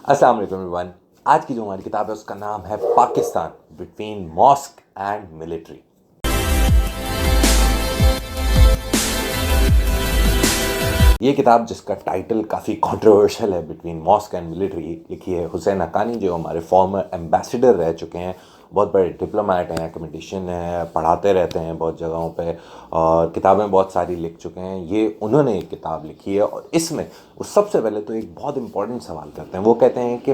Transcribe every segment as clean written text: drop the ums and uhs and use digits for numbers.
السلام علیکم ایوریون. آج کی جو ہماری کتاب ہے اس کا نام ہے Pakistan between mosque and military. یہ کتاب جس کا ٹائٹل کافی کنٹروورشل ہے، بٹوین ماسک اینڈ ملٹری، لکھی ہے حسین حقانی جو ہمارے فارمر ایمبیسڈر رہ چکے ہیں، بہت بڑے ڈپلومیٹ ہیں، اکیڈمیشین ہیں، پڑھاتے رہتے ہیں بہت جگہوں پہ اور کتابیں بہت ساری لکھ چکے ہیں. یہ انہوں نے ایک کتاب لکھی ہے اور اس میں وہ سب سے پہلے تو ایک بہت امپورٹنٹ سوال کرتے ہیں. وہ کہتے ہیں کہ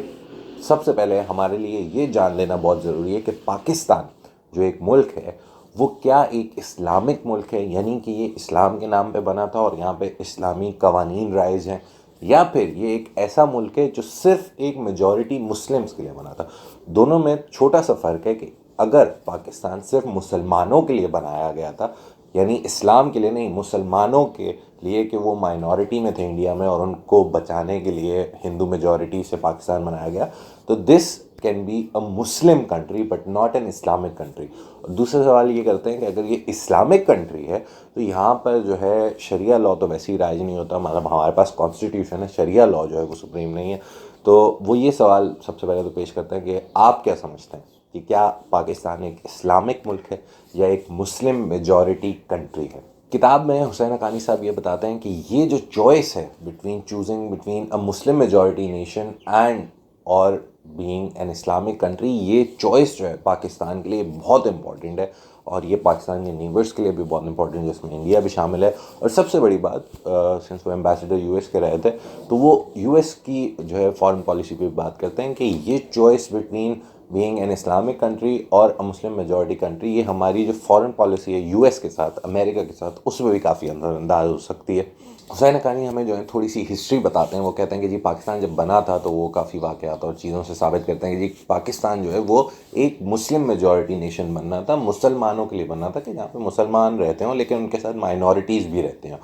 سب سے پہلے ہمارے لیے یہ جان لینا بہت ضروری ہے کہ پاکستان جو ایک ملک ہے وہ کیا ایک اسلامک ملک ہے، یعنی کہ یہ اسلام کے نام پہ بنا تھا اور یہاں پہ اسلامی قوانین رائج ہیں، یا پھر یہ ایک ایسا ملک ہے جو صرف ایک میجورٹی مسلمس کے لیے بنا تھا. دونوں میں چھوٹا سا فرق ہے کہ اگر پاکستان صرف مسلمانوں کے لیے بنایا گیا تھا، یعنی اسلام کے لیے نہیں، مسلمانوں کے لیے کہ وہ مائنورٹی میں تھے انڈیا میں اور ان کو بچانے کے لیے ہندو میجورٹی سے پاکستان بنایا گیا، تو this can be a Muslim country but not an Islamic country. دوسرا سوال یہ کرتے ہیں کہ اگر یہ اسلامک کنٹری ہے تو یہاں پر جو ہے شریعہ لاء تو ویسے ہی رائج نہیں ہوتا، مطلب ہمارے پاس کانسٹیٹیوشن ہے، شریعہ لاء جو ہے وہ سپریم نہیں ہے. تو وہ یہ سوال سب سے پہلے تو پیش کرتے ہیں کہ آپ کیا سمجھتے ہیں کہ کیا پاکستان ایک اسلامک ملک ہے یا ایک مسلم میجورٹی کنٹری ہے؟ کتاب میں حسین حقانی صاحب یہ بتاتے ہیں کہ یہ جو چوائس ہے between choosing between a Muslim majority nation and اور بینگ این اسلامک کنٹری، یہ چوائس جو ہے پاکستان کے لیے بہت امپورٹنٹ ہے اور یہ پاکستان کے نیبرس کے لیے بھی بہت امپورٹنٹ ہے، جس میں انڈیا بھی شامل ہے. اور سب سے بڑی بات، سنس وہ ایمبیسڈر یو ایس کے رہے تھے تو وہ یو ایس کی جو ہے فارن پالیسی پہ بات کرتے ہیں کہ یہ choice between being an Islamic country اور مسلم میجورٹی کنٹری، یہ ہماری جو فارن پالیسی ہے یو ایس کے ساتھ، امریکہ کے ساتھ، اس میں بھی کافی اندر انداز ہو سکتی ہے. حسین حقانی ہمیں جو ہے تھوڑی سی ہسٹری بتاتے ہیں. وہ کہتے ہیں کہ جی پاکستان جب بنا تھا تو وہ کافی واقعات اور چیزوں سے ثابت کرتے ہیں کہ جی پاکستان جو ہے وہ ایک مسلم میجورٹی نیشن بننا تھا، مسلمانوں کے لیے بننا تھا کہ جہاں پہ مسلمان رہتے ہوں لیکن ان کے ساتھ مائنورٹیز بھی رہتے ہیں.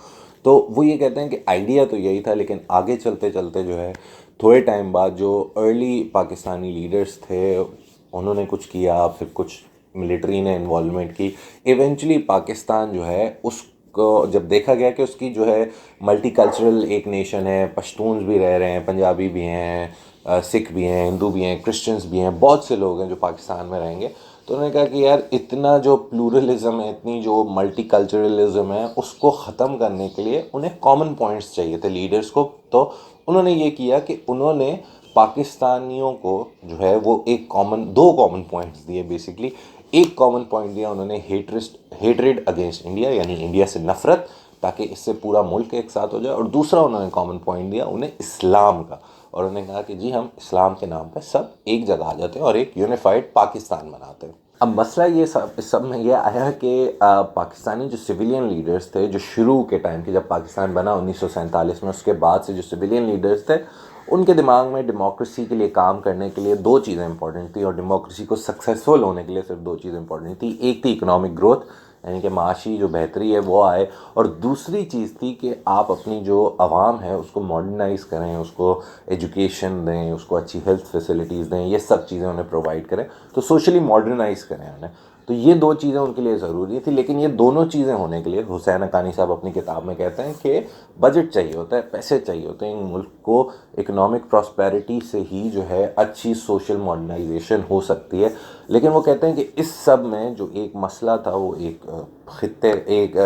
تو وہ یہ کہتے ہیں کہ آئیڈیا تو یہی تھا، لیکن آگے چلتے چلتے جو ہے تھوڑے ٹائم بعد جو ارلی پاکستانی لیڈرز تھے انہوں نے کچھ کیا، پھر کچھ ملٹری نے انوالومنٹ کی. ایونچولی پاکستان جو ہے اس کو جب دیکھا گیا کہ اس کی جو ہے ملٹی کلچرل ایک نیشن ہے، پشتونز بھی رہ رہے ہیں، پنجابی بھی ہیں، سکھ بھی ہیں، ہندو بھی ہیں، کرسچنز بھی ہیں، بہت سے لوگ ہیں جو پاکستان میں رہیں گے. تو انہوں نے کہا کہ یار اتنا جو پلورلزم ہے، اتنی جو ملٹی کلچرلزم ہے، اس کو ختم کرنے کے لیے انہیں کامن پوائنٹس چاہیے تھے لیڈرز کو. تو انہوں نے یہ کیا کہ انہوں نے پاکستانیوں کو جو ہے وہ دو کامن پوائنٹس دیے. بیسکلی ایک کامن پوائنٹ دیا انہوں نے ہیٹریڈ اگینسٹ انڈیا، یعنی انڈیا سے نفرت، تاکہ اس سے پورا ملک ایک ساتھ ہو جائے. اور دوسرا انہوں نے کامن پوائنٹ دیا انہیں اسلام کا، اور انہوں نے کہا کہ جی ہم اسلام کے نام پہ سب ایک جگہ آ جاتے ہیں اور ایک یونیفائڈ پاکستان بناتے ہیں. اب مسئلہ یہ سب میں یہ آیا کہ پاکستانی جو سویلین لیڈرز تھے، جو شروع کے ٹائم کے جب پاکستان بنا 1947 میں، اس کے بعد سے جو سویلین لیڈرز تھے ان کے دماغ میں ڈیموکریسی کے لیے کام کرنے کے لیے دو چیزیں امپورٹنٹ تھیں، اور ڈیموکریسی کو سکسیسفل ہونے کے لیے صرف دو چیزیں امپورٹنٹ تھیں. ایک تھی اکنامک گروتھ، یعنی کہ معاشی جو بہتری ہے وہ آئے، اور دوسری چیز تھی کہ آپ اپنی جو عوام ہے اس کو ماڈرنائز کریں، اس کو ایجوکیشن دیں، اس کو اچھی ہیلتھ فیسلٹیز دیں، یہ سب چیزیں انہیں پرووائڈ کریں، تو سوشلی ماڈرنائز کریں انہیں. تو یہ دو چیزیں ان کے لیے ضروری تھی. لیکن یہ دونوں چیزیں ہونے کے لیے حسین حقانی صاحب اپنی کتاب میں کہتے ہیں کہ بجٹ چاہیے ہوتا ہے، پیسے چاہیے ہوتے ہیں. ان ملک کو اکنامک پراسپیرٹی سے ہی جو ہے اچھی سوشل ماڈرنائزیشن ہو سکتی ہے. لیکن وہ کہتے ہیں کہ اس سب میں جو ایک مسئلہ تھا وہ ایک خطے، ایک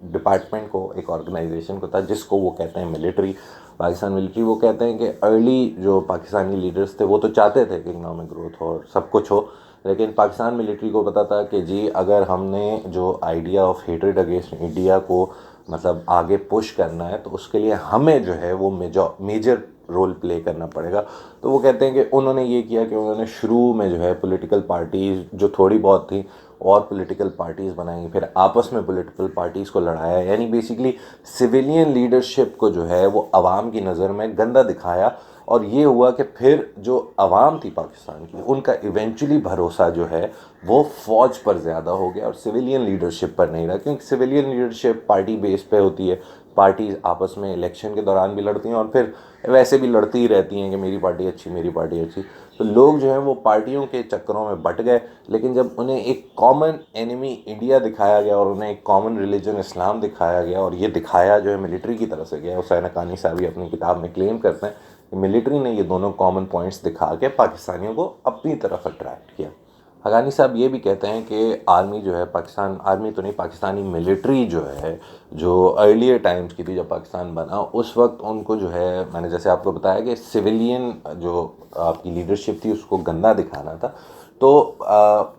ڈپارٹمنٹ کو، ایک آرگنائزیشن کو تھا جس کو وہ کہتے ہیں ملٹری، پاکستان ملٹری. وہ کہتے ہیں کہ ارلی جو پاکستانی لیڈرز تھے وہ تو چاہتے تھے کہ اکنامک گروتھ ہو اور سب کچھ ہو، لیکن پاکستان ملٹری کو پتا تھا کہ جی اگر ہم نے جو idea of hatred against India کو مطلب آگے پش کرنا ہے تو اس کے لیے ہمیں جو ہے وہ میجر رول پلے کرنا پڑے گا. تو وہ کہتے ہیں کہ انہوں نے یہ کیا کہ انہوں نے شروع میں جو ہے پولیٹیکل پارٹیز جو تھوڑی بہت تھیں اور پولیٹیکل پارٹیز بنائیں، پھر آپس میں پولیٹیکل پارٹیز کو لڑایا، یعنی بیسکلی سویلین لیڈرشپ کو جو ہے وہ عوام کی نظر میں گندا دکھایا. اور یہ ہوا کہ پھر جو عوام تھی پاکستان کی ان کا ایونچولی بھروسہ جو ہے وہ فوج پر زیادہ ہو گیا اور سویلین لیڈرشپ پر نہیں رہا، کیونکہ سویلین لیڈرشپ پارٹی بیس پہ ہوتی ہے. پارٹیز آپس میں الیکشن کے دوران بھی لڑتی ہیں اور پھر ویسے بھی لڑتی ہی رہتی ہیں کہ میری پارٹی اچھی، میری پارٹی اچھی. تو لوگ جو ہیں وہ پارٹیوں کے چکروں میں بٹ گئے. لیکن جب انہیں ایک کامن اینیمی انڈیا دکھایا گیا اور انہیں ایک کامن ریلیجن اسلام دکھایا گیا، اور یہ دکھایا جو ہے ملٹری کی طرف سے گیا، حسین حقانی صاحب اپنی کتاب میں کلیم کرتے ہیں ملٹری نے یہ دونوں کامن پوائنٹس دکھا کے پاکستانیوں کو اپنی طرف اٹریکٹ کیا۔ حقانی صاحب یہ بھی کہتے ہیں کہ آرمی جو ہے آرمی تو نہیں، پاکستانی ملٹری جو ہے، جو ارلیئر ٹائمز کی تھی جب پاکستان بنا، اس وقت ان کو جو ہے، میں نے جیسے آپ کو بتایا کہ سویلین جو آپ کی لیڈرشپ تھی اس کو گندا دکھانا تھا، تو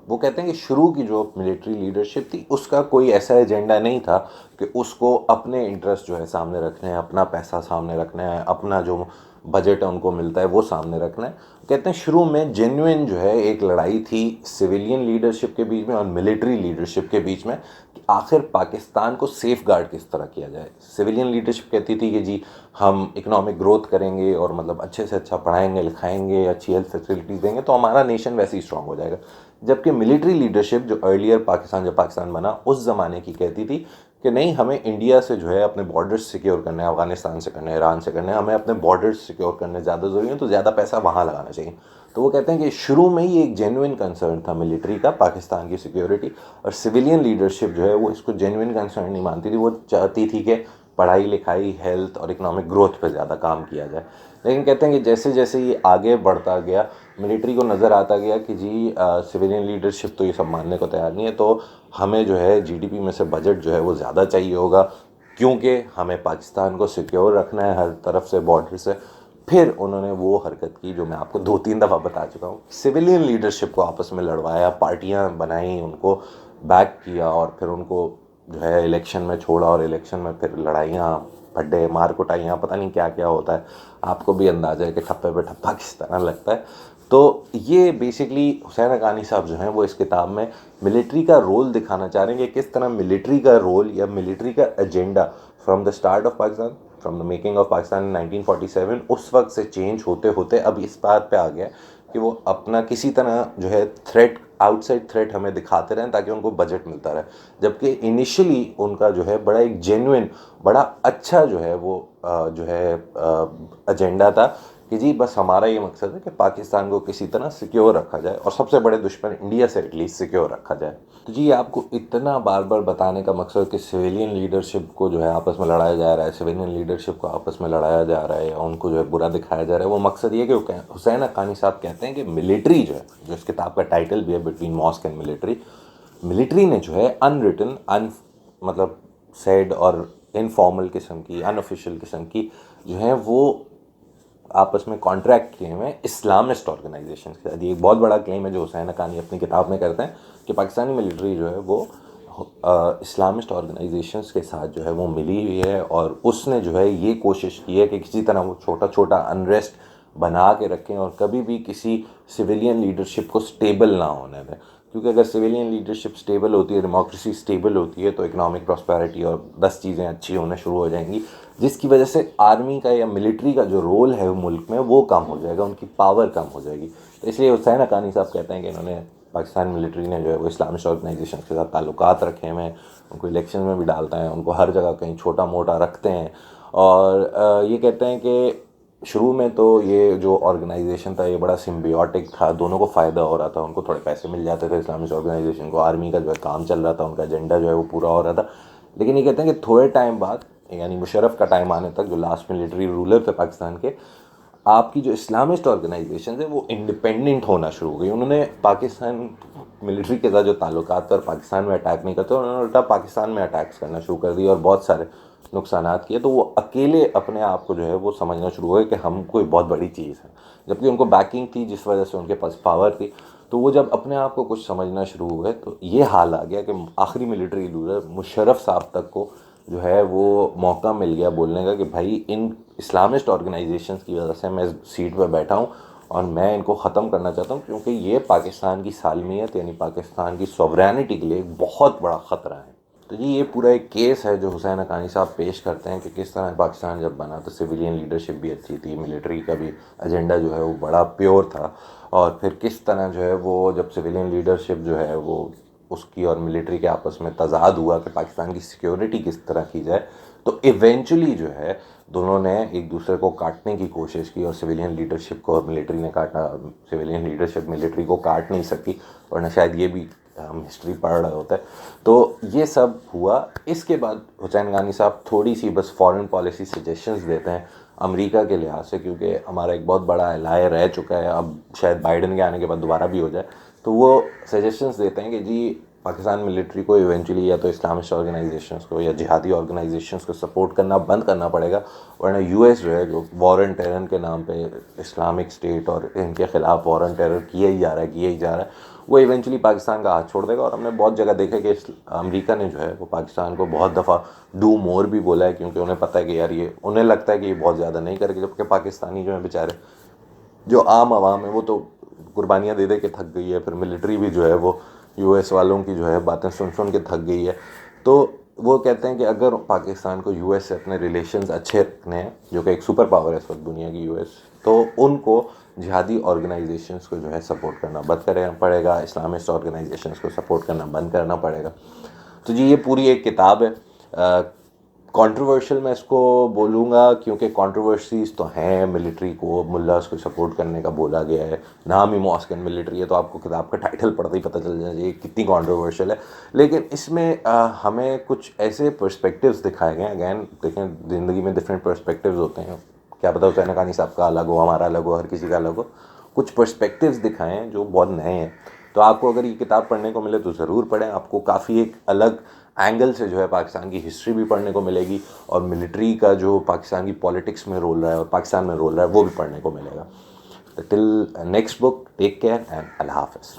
وہ کہتے ہیں کہ شروع کی جو ملٹری لیڈرشپ تھی اس کا کوئی ایسا ایجنڈا نہیں تھا کہ اس کو اپنے انٹرسٹ جو ہے سامنے رکھنے ہیں، اپنا پیسہ سامنے رکھنا ہے، اپنا جو بجٹ ان کو ملتا ہے وہ سامنے رکھنا ہے۔ کہتے ہیں شروع میں جینوئن جو ہے ایک لڑائی تھی سویلین لیڈرشپ کے بیچ میں اور ملٹری لیڈرشپ کے بیچ میں کہ آخر پاکستان کو سیف گارڈ کس طرح کیا جائے۔ سویلین لیڈرشپ کہتی تھی کہ جی ہم اکنامک گروتھ کریں گے اور مطلب اچھے سے اچھا پڑھائیں گے لکھائیں گے، اچھی ہیلتھ فیسلٹیز دیں گے تو ہمارا نیشن ویسے ہی اسٹرانگ ہو جائے گا، جبکہ ملٹری لیڈرشپ جو ارلیئر جب پاکستان بنا اس زمانے کی کہتی تھی کہ نہیں، ہمیں انڈیا سے جو ہے اپنے بارڈرز سیکیور کرنے ہیں، افغانستان سے کرنے ہیں، ایران سے کرنے ہیں، ہمیں اپنے بارڈرز سیکیور کرنے زیادہ ضروری ہیں، تو زیادہ پیسہ وہاں لگانا چاہیے۔ تو وہ کہتے ہیں کہ شروع میں ہی ایک جینوئن کنسرن تھا ملٹری کا پاکستان کی سیکیورٹی، اور سویلین لیڈرشپ جو ہے وہ اس کو جینوئن کنسرن نہیں مانتی تھی، وہ چاہتی تھی کہ پڑھائی لکھائی، ہیلتھ اور اکنامک گروتھ پہ زیادہ کام کیا جائے۔ لیکن کہتے ہیں کہ جیسے جیسے یہ آگے بڑھتا گیا، ملٹری کو نظر آتا گیا کہ جی سویلین لیڈرشپ تو یہ سب ماننے کو تیار نہیں ہے، تو ہمیں جو ہے جی ڈی پی میں سے بجٹ جو ہے وہ زیادہ چاہیے ہوگا، کیونکہ ہمیں پاکستان کو سیکیور رکھنا ہے ہر طرف سے، بارڈر سے۔ پھر انہوں نے وہ حرکت کی جو میں آپ کو 2-3 دفعہ بتا چکا ہوں، سویلین لیڈرشپ کو آپس میں لڑوایا، پارٹیاں بنائیں، ان کو بیک کیا، اور پھر ان کو جو ہے الیکشن میں چھوڑا، اور الیکشن میں پھر لڑائیاں، پھڈے، مار کٹائیاں، پتہ نہیں کیا کیا ہوتا ہے، آپ کو بھی اندازہ ہے کہ ٹھپے پہ ٹھپا کس طرح لگتا ہے۔ تو یہ بیسکلی حسین حقانی صاحب جو ہیں وہ اس کتاب میں ملٹری کا رول دکھانا چاہ رہے ہیں کہ کس طرح ملٹری کا رول یا ملٹری کا agenda from the start of Pakistan, from the making of Pakistan in 1947، اس وقت سے چینج ہوتے ہوتے اب اس بات پہ آ گیا کہ وہ اپنا کسی طرح جو ہے تھریٹ، آؤٹ سائڈ تھریٹ ہمیں دکھاتے رہیں تاکہ ان کو بجٹ ملتا رہے، جبکہ انیشلی ان کا جو ہے بڑا ایک جینوئن، بڑا اچھا جو ہے وہ جو ہے ایجنڈا تھا کہ جی بس ہمارا یہ مقصد ہے کہ پاکستان کو کسی طرح سیکیور رکھا جائے، اور سب سے بڑے دشمن انڈیا سے ایٹ لیسٹ سیکیور رکھا جائے۔ تو جی آپ کو اتنا بار بار بتانے کا مقصد کہ سویلین لیڈرشپ کو جو ہے آپس میں لڑایا جا رہا ہے، سویلین لیڈرشپ کو آپس میں لڑایا جا رہا ہے، یا ان کو جو ہے برا دکھایا جا رہا ہے، وہ مقصد یہ کہ حسین حقانی صاحب کہتے ہیں کہ ملٹری جو ہے، جو اس کتاب کا ٹائٹل بھی ہے between mosque and military, military نے جو ہے مطلب سیڈ اور انفارمل قسم کی، ان آفیشیل قسم کی جو ہیں وہ آپس میں کانٹریکٹ کیے ہوئے ہیں اسلامسٹ آرگنائزیشن کے ساتھ۔ یہ ایک بہت بڑا کلیم ہے جو حسین حقانی اپنی کتاب میں کرتے ہیں کہ پاکستانی ملٹری جو ہے وہ اسلامسٹ آرگنائزیشنز کے ساتھ جو ہے وہ ملی ہوئی ہے، اور اس نے جو ہے یہ کوشش کی ہے کہ کسی طرح وہ چھوٹا چھوٹا انریسٹ بنا کے رکھیں اور کبھی بھی کسی سویلین لیڈرشپ کو سٹیبل نہ ہونے دیں، کیونکہ اگر سویلین لیڈرشپ سٹیبل ہوتی ہے، ڈیموکریسی سٹیبل ہوتی ہے، تو اکنامک پراسپیرٹی اور 10 چیزیں اچھی ہونا شروع ہو جائیں گی، جس کی وجہ سے آرمی کا یا ملٹری کا جو رول ہے ملک میں وہ کم ہو جائے گا، ان کی پاور کم ہو جائے گی۔ تو اس لیے حسین حقانی صاحب کہتے ہیں کہ انہوں نے پاکستان ملٹری نے جو ہے وہ اسلامسٹ آرگنائزیشن کے ساتھ تعلقات رکھے ہوئے ہیں، ان کو الیکشن میں بھی ڈالتے ہیں، ان کو ہر جگہ کہیں چھوٹا موٹا رکھتے ہیں، اور یہ کہتے ہیں کہ شروع میں تو یہ جو آرگنائزیشن تھا یہ بڑا سمبیوٹک تھا، دونوں کو فائدہ ہو رہا تھا، ان کو تھوڑے پیسے مل جاتے تھے اسلامسٹ آرگنائزیشن کو، آرمی کا جو ہے کام چل رہا تھا، ان کا ایجنڈا جو ہے وہ پورا ہو رہا تھا۔ لیکن یہ کہتے ہیں کہ تھوڑے ٹائم بعد، یعنی مشرف کا ٹائم آنے تک، جو لاسٹ ملٹری رولر تھے پاکستان کے، آپ کی جو اسلامسٹ آرگنائزیشنز ہیں وہ انڈیپینڈنٹ ہونا شروع ہو گئی، انہوں نے پاکستان ملٹری کے ساتھ جو تعلقات تھے اور پاکستان میں اٹیک نہیں کرتے، انہوں نے الٹا پاکستان میں اٹیکس کرنا شروع کر دیے اور بہت سارے نقصانات کیے، تو وہ اکیلے اپنے آپ کو جو ہے وہ سمجھنا شروع ہوئے کہ ہم کوئی بہت بڑی چیز ہے، جبکہ ان کو بیکنگ تھی جس وجہ سے ان کے پاس پاور تھی۔ تو وہ جب اپنے آپ کو کچھ سمجھنا شروع ہوئے تو یہ حال آ گیا کہ آخری ملٹری رولر مشرف صاحب تک کو جو ہے وہ موقع مل گیا بولنے کا کہ بھائی ان اسلامسٹ آرگنائزیشنز کی وجہ سے میں اس سیٹ پہ بیٹھا ہوں اور میں ان کو ختم کرنا چاہتا ہوں، کیونکہ یہ پاکستان کی سالمیت یعنی پاکستان کی سوورینٹی کے لیے ایک بہت بڑا خطرہ ہے۔ تو جی یہ پورا ایک کیس ہے جو حسین حقانی صاحب پیش کرتے ہیں کہ کس طرح پاکستان جب بنا تو سویلین لیڈرشپ بھی اچھی تھی، ملٹری کا بھی ایجنڈا جو ہے وہ بڑا پیور تھا، اور پھر کس طرح جو ہے وہ جب سویلین لیڈرشپ جو ہے وہ اس کی اور ملٹری کے آپس میں تضاد ہوا کہ پاکستان کی سیکیورٹی کس طرح کی جائے، تو ایونچولی جو ہے دونوں نے ایک دوسرے کو کاٹنے کی کوشش کی، اور سویلین لیڈرشپ کو اور ملٹری نے کاٹا، سویلین لیڈرشپ ملٹری کو کاٹ نہیں سکی، ورنہ شاید یہ بھی ہم ہسٹری پڑھ رہے ہوتے ہیں۔ تو یہ سب ہوا۔ اس کے بعد حسین حقانی صاحب تھوڑی سی بس فارن پالیسی سجیشنز دیتے ہیں امریکہ کے لحاظ سے، کیونکہ ہمارا ایک بہت بڑا الائے رہ چکا ہے، اب شاید بائیڈن کے آنے کے بعد دوبارہ بھی ہو جائے، تو وہ سجیشنس دیتے ہیں کہ جی پاکستان ملٹری کو ایونچولی یا تو اسلامسٹ آرگنائزیشنس کو یا جہادی آرگنائزیشنس کو سپورٹ کرنا بند کرنا پڑے گا، ورنہ یو ایس جو ہے جو وار اینڈ ٹیرر کے نام پہ اسلامک اسٹیٹ اور ان کے خلاف وار اینڈ ٹیرر کیا ہی جا رہا ہے، وہ ایونچولی پاکستان کا ہاتھ چھوڑ دے گا. اور ہم نے بہت جگہ دیکھا کہ امریکہ نے جو ہے وہ پاکستان کو بہت دفعہ ڈو مور بھی بولا ہے، کیونکہ انہیں پتہ ہے کہ یار یہ انہیں لگتا ہے کہ یہ بہت زیادہ نہیں کرے گا، جبکہ پاکستانی جو ہیں بیچارے جو عام عوام ہے وہ تو قربانیاں دے دے کے تھک گئی ہے، پھر ملٹری بھی جو ہے وہ یو ایس والوں کی جو ہے باتیں سن کے تھک گئی ہے. تو وہ کہتے ہیں کہ اگر پاکستان کو یو ایس سے اپنے ریلیشنز اچھے رکھنے ہیں، جو کہ ایک سپر پاور ہے اس وقت دنیا کی یو ایس، تو ان کو جہادی آرگنائزیشنس کو جو ہے سپورٹ کرنا بند کرنا پڑے گا، اسلامسٹ آرگنائزیشنس کو سپورٹ کرنا بند کرنا پڑے گا. تو جی یہ پوری ایک کتاب ہے. کنٹروورشل میں اس کو بولوں گا کیونکہ کنٹروورسیز تو ہیں، ملٹری کو ملاز کو سپورٹ کرنے کا بولا گیا ہے، نام ہی ماسک اینڈ ملٹری ہے، تو آپ کو کتاب کا ٹائٹل پڑھتے ہی پتہ چل جانا چاہیے کتنی کنٹروورشل ہے. لیکن اس میں ہمیں کچھ ایسے پرسپیکٹیوز دکھائے گئے ہیں. اگین دیکھیں زندگی میں ڈفرینٹ پرسپیکٹیوز ہوتے ہیں، کیا پتہ حسین حقانی صاحب کا الگ ہو، ہمارا الگ ہو، ہر کسی کا الگ ہو. کچھ پرسپیکٹیوز دکھائے ہیں جو بہت نئے ہیں. تو آپ کو اگر یہ کتاب پڑھنے کو ملے تو ضرور پڑھیں. آپ کو کافی ایک الگ اینگل سے جو ہے پاکستان کی ہسٹری بھی پڑھنے کو ملے گی، اور ملٹری کا جو پاکستان کی پالیٹکس میں رول رہا ہے اور پاکستان میں رول رہا ہے وہ بھی پڑھنے کو ملے گا. Till next book, take care and اللہ حافظ.